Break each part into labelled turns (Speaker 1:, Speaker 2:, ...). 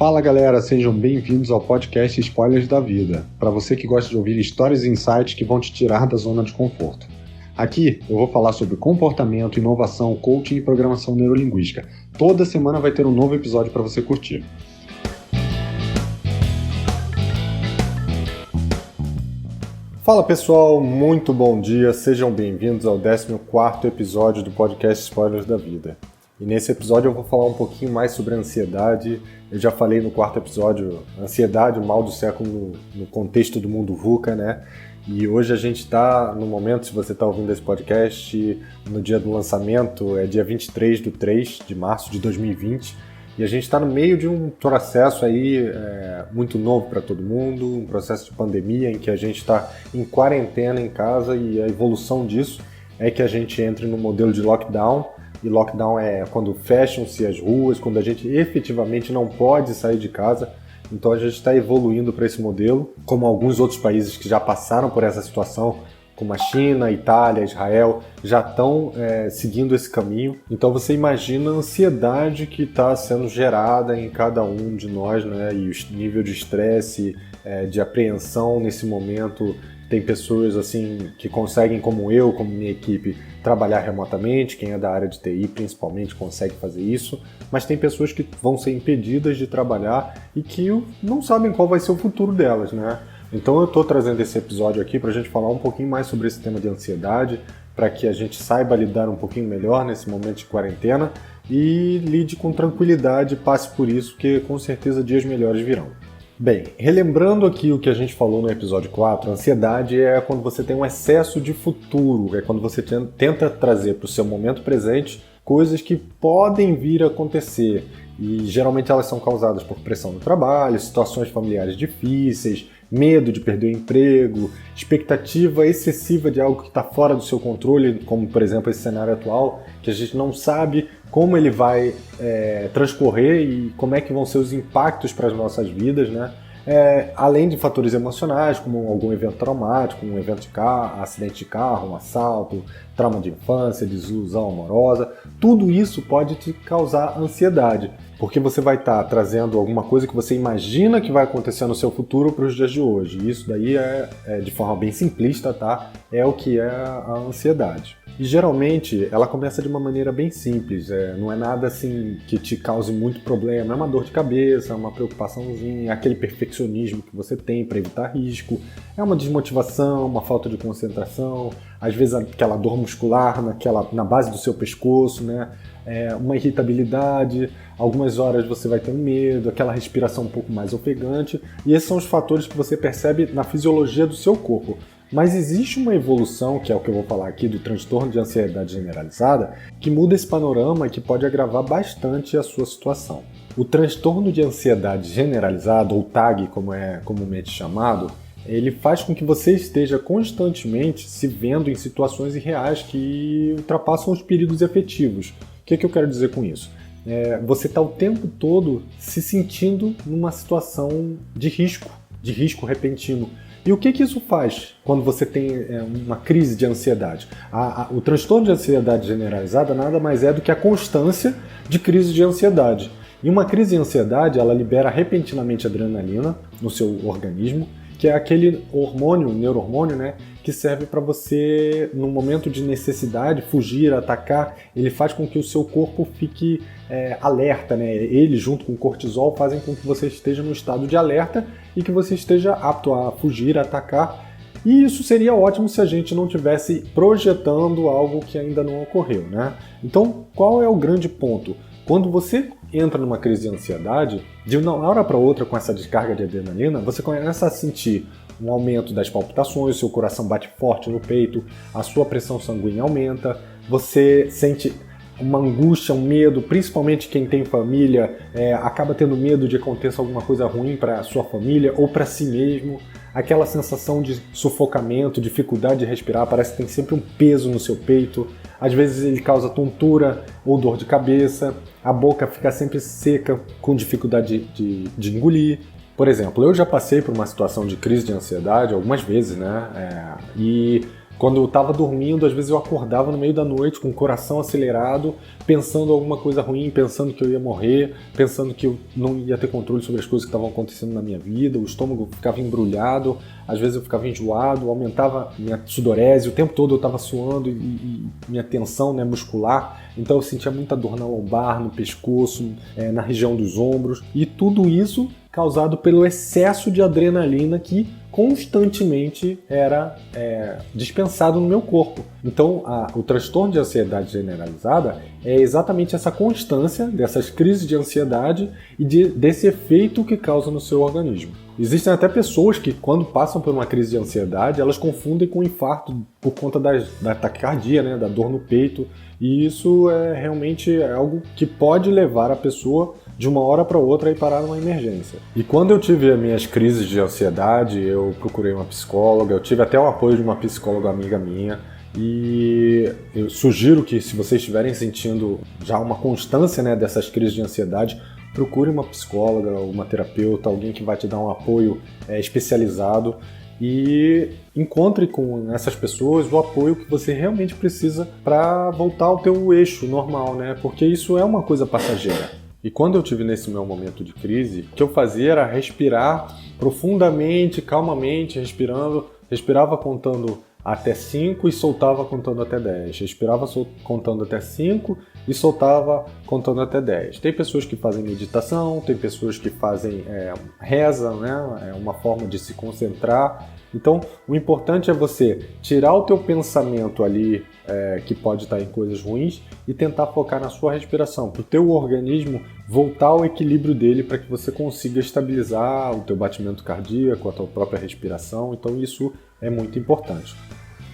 Speaker 1: Fala galera, sejam bem-vindos ao podcast Spoilers da Vida, para você que gosta de ouvir histórias e insights que vão te tirar da zona de conforto. Aqui eu vou falar sobre comportamento, inovação, coaching e programação neurolinguística. Toda semana vai ter um novo episódio para você curtir. Fala pessoal, muito bom dia, sejam bem-vindos ao 14º episódio do podcast Spoilers da Vida. E nesse episódio eu vou falar um pouquinho mais sobre a ansiedade. Eu já falei no 4º episódio, ansiedade, o mal do século no contexto do mundo VUCA, né? E hoje a gente está no momento, se você está ouvindo esse podcast, no dia do lançamento, é dia 23 de 3 de março de 2020, e a gente está no meio de um processo aí muito novo para todo mundo, um processo de pandemia em que a gente está em quarentena em casa, e a evolução disso é que a gente entre no modelo de lockdown. E lockdown é quando fecham-se as ruas, quando a gente efetivamente não pode sair de casa. Então a gente está evoluindo para esse modelo, como alguns outros países que já passaram por essa situação, como a China, Itália, Israel, já estão seguindo esse caminho. Então você imagina a ansiedade que está sendo gerada em cada um de nós, né? E o nível de estresse, de apreensão nesse momento. Tem pessoas assim que conseguem, como eu, como minha equipe, trabalhar remotamente. Quem é da área de TI principalmente consegue fazer isso, mas tem pessoas que vão ser impedidas de trabalhar e que não sabem qual vai ser o futuro delas, né? Então eu estou trazendo esse episódio aqui para a gente falar um pouquinho mais sobre esse tema de ansiedade, para que a gente saiba lidar um pouquinho melhor nesse momento de quarentena e lide com tranquilidade, passe por isso, porque com certeza dias melhores virão. Bem, relembrando aqui o que a gente falou no episódio 4, ansiedade é quando você tem um excesso de futuro, é quando você tenta trazer para o seu momento presente coisas que podem vir a acontecer, e geralmente elas são causadas por pressão no trabalho, situações familiares difíceis, medo de perder o emprego, expectativa excessiva de algo que está fora do seu controle, como por exemplo esse cenário atual, que a gente não sabe como ele vai transcorrer e como é que vão ser os impactos para as nossas vidas, né? Além de fatores emocionais, como algum evento traumático, um evento de carro, acidente de carro, um assalto, trauma de infância, desilusão amorosa, tudo isso pode te causar ansiedade, porque você vai estar trazendo alguma coisa que você imagina que vai acontecer no seu futuro para os dias de hoje. E isso daí de forma bem simplista, tá? É o que é a ansiedade. E geralmente ela começa de uma maneira bem simples, não é nada assim que te cause muito problema, é uma dor de cabeça, é uma preocupaçãozinha, é aquele perfeccionismo que você tem para evitar risco, é uma desmotivação, uma falta de concentração, às vezes aquela dor muscular na base do seu pescoço, né? Uma irritabilidade, algumas horas você vai ter um medo, aquela respiração um pouco mais ofegante, e esses são os fatores que você percebe na fisiologia do seu corpo. Mas existe uma evolução, que é o que eu vou falar aqui, do transtorno de ansiedade generalizada, que muda esse panorama e que pode agravar bastante a sua situação. O transtorno de ansiedade generalizada, ou TAG, como é comumente chamado, ele faz com que você esteja constantemente se vendo em situações irreais que ultrapassam os perigos efetivos. O que eu quero dizer com isso? Você está o tempo todo se sentindo numa situação de risco repentino. E o que isso faz quando você tem uma crise de ansiedade? O transtorno de ansiedade generalizada nada mais é do que a constância de crise de ansiedade. E uma crise de ansiedade, ela libera repentinamente adrenalina no seu organismo, que é aquele hormônio, neurohormônio, né, que serve para você, no momento de necessidade, fugir, atacar. Ele faz com que o seu corpo fique alerta, né? Ele, junto com o cortisol, fazem com que você esteja no estado de alerta e que você esteja apto a fugir, a atacar. E isso seria ótimo se a gente não estivesse projetando algo que ainda não ocorreu, né? Então, qual é o grande ponto? Quando você entra numa crise de ansiedade, de uma hora para outra, com essa descarga de adrenalina, você começa a sentir um aumento das palpitações, seu coração bate forte no peito, a sua pressão sanguínea aumenta, você sente uma angústia, um medo, principalmente quem tem família, acaba tendo medo de que aconteça alguma coisa ruim para a sua família ou para si mesmo, aquela sensação de sufocamento, dificuldade de respirar, parece que tem sempre um peso no seu peito, às vezes ele causa tontura ou dor de cabeça, a boca fica sempre seca, com dificuldade de engolir. Por exemplo, eu já passei por uma situação de crise de ansiedade algumas vezes, né? E Quando eu estava dormindo, às vezes eu acordava no meio da noite com o coração acelerado, pensando alguma coisa ruim, pensando que eu ia morrer, pensando que eu não ia ter controle sobre as coisas que estavam acontecendo na minha vida, o estômago ficava embrulhado, às vezes eu ficava enjoado, aumentava minha sudorese, o tempo todo eu estava suando e minha tensão, né, muscular, então eu sentia muita dor na lombar, no pescoço, na região dos ombros, e tudo isso causado pelo excesso de adrenalina que constantemente era dispensado no meu corpo. Então, o transtorno de ansiedade generalizada é exatamente essa constância dessas crises de ansiedade e desse efeito que causa no seu organismo. Existem até pessoas que, quando passam por uma crise de ansiedade, elas confundem com infarto por conta da taquicardia, né, da dor no peito, e isso realmente algo que pode levar a pessoa de uma hora para outra e parar numa emergência. E quando eu tive as minhas crises de ansiedade, eu procurei uma psicóloga, eu tive até o apoio de uma psicóloga amiga minha, e eu sugiro que, se vocês estiverem sentindo já uma constância, né, dessas crises de ansiedade, procure uma psicóloga, uma terapeuta, alguém que vai te dar um apoio especializado, e encontre com essas pessoas o apoio que você realmente precisa para voltar ao teu eixo normal, né? Porque isso é uma coisa passageira. E quando eu tive nesse meu momento de crise, o que eu fazia era respirar profundamente, calmamente, respirava contando até 5 e soltava contando até 10. Respirava contando até 5 e soltava contando até 10. Tem pessoas que fazem meditação, tem pessoas que fazem reza, né? É uma forma de se concentrar. Então, o importante é você tirar o teu pensamento ali, que pode estar em coisas ruins, e tentar focar na sua respiração, para o teu organismo voltar ao equilíbrio dele, para que você consiga estabilizar o teu batimento cardíaco, a tua própria respiração. Então, isso é muito importante.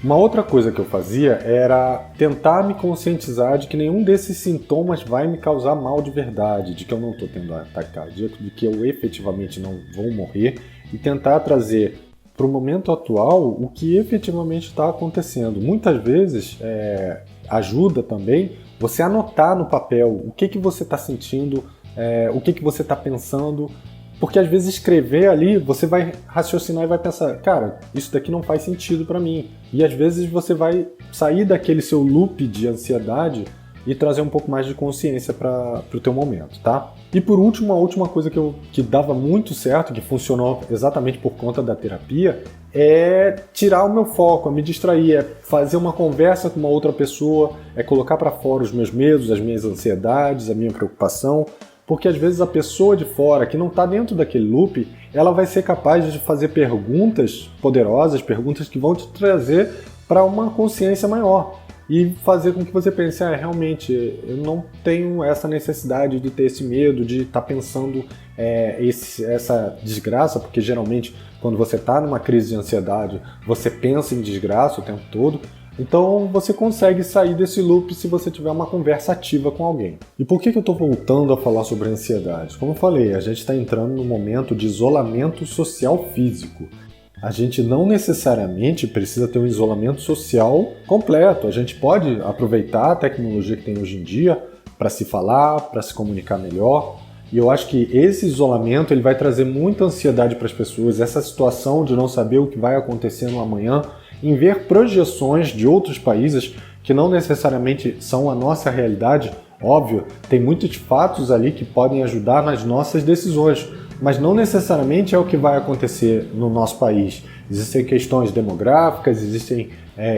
Speaker 1: Uma outra coisa que eu fazia era tentar me conscientizar de que nenhum desses sintomas vai me causar mal de verdade, de que eu não estou tendo ataque cardíaco, de que eu efetivamente não vou morrer, e tentar trazer para o momento atual o que efetivamente está acontecendo. Muitas vezes ajuda também você anotar no papel o que você está sentindo, o que você está pensando, porque às vezes escrever ali você vai raciocinar e vai pensar, cara, isso daqui não faz sentido para mim. E às vezes você vai sair daquele seu loop de ansiedade e trazer um pouco mais de consciência para o teu momento, tá? E por último, a última coisa que dava muito certo, que funcionou exatamente por conta da terapia, é tirar o meu foco, é me distrair, é fazer uma conversa com uma outra pessoa, é colocar para fora os meus medos, as minhas ansiedades, a minha preocupação, porque às vezes a pessoa de fora, que não está dentro daquele loop, ela vai ser capaz de fazer perguntas poderosas, perguntas que vão te trazer para uma consciência maior. E fazer com que você pense, realmente, eu não tenho essa necessidade de ter esse medo, de estar pensando essa desgraça, porque geralmente quando você está numa crise de ansiedade, você pensa em desgraça o tempo todo. Então você consegue sair desse loop se você tiver uma conversa ativa com alguém. E por que eu estou voltando a falar sobre ansiedade? Como eu falei, a gente está entrando num momento de isolamento social físico. A gente não necessariamente precisa ter um isolamento social completo. A gente pode aproveitar a tecnologia que tem hoje em dia para se falar, para se comunicar melhor. E eu acho que esse isolamento ele vai trazer muita ansiedade para as pessoas. Essa situação de não saber o que vai acontecer no amanhã, em ver projeções de outros países que não necessariamente são a nossa realidade. Óbvio, tem muitos fatos ali que podem ajudar nas nossas decisões, mas não necessariamente é o que vai acontecer no nosso país. Existem questões demográficas, existem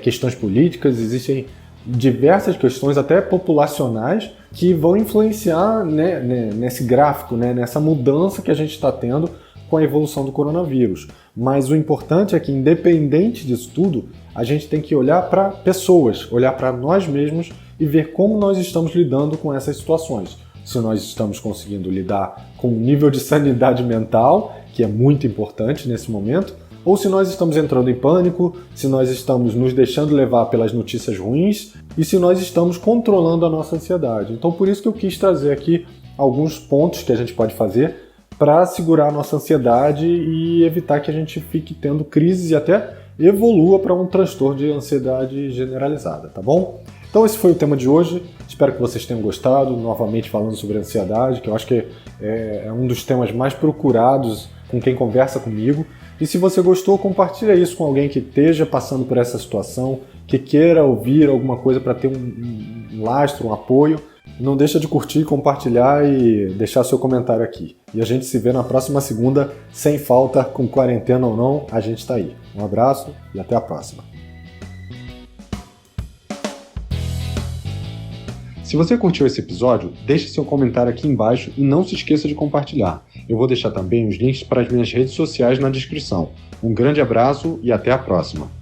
Speaker 1: questões políticas, existem diversas questões até populacionais que vão influenciar, né, nesse gráfico, né, nessa mudança que a gente está tendo com a evolução do coronavírus. Mas o importante é que, independente disso tudo, a gente tem que olhar para pessoas, olhar para nós mesmos e ver como nós estamos lidando com essas situações. Se nós estamos conseguindo lidar com um nível de sanidade mental, que é muito importante nesse momento, ou se nós estamos entrando em pânico, se nós estamos nos deixando levar pelas notícias ruins e se nós estamos controlando a nossa ansiedade. Então, por isso que eu quis trazer aqui alguns pontos que a gente pode fazer para segurar a nossa ansiedade e evitar que a gente fique tendo crises e até evolua para um transtorno de ansiedade generalizada, tá bom? Então esse foi o tema de hoje, espero que vocês tenham gostado, novamente falando sobre ansiedade, que eu acho que é um dos temas mais procurados com quem conversa comigo, E se você gostou, compartilha isso com alguém que esteja passando por essa situação, que queira ouvir alguma coisa para ter um lastro, um apoio. Não deixa de curtir, compartilhar e deixar seu comentário aqui. E a gente se vê na próxima segunda, sem falta, com quarentena ou não, a gente está aí. Um abraço e até a próxima. Se você curtiu esse episódio, deixe seu comentário aqui embaixo e não se esqueça de compartilhar. Eu vou deixar também os links para as minhas redes sociais na descrição. Um grande abraço e até a próxima!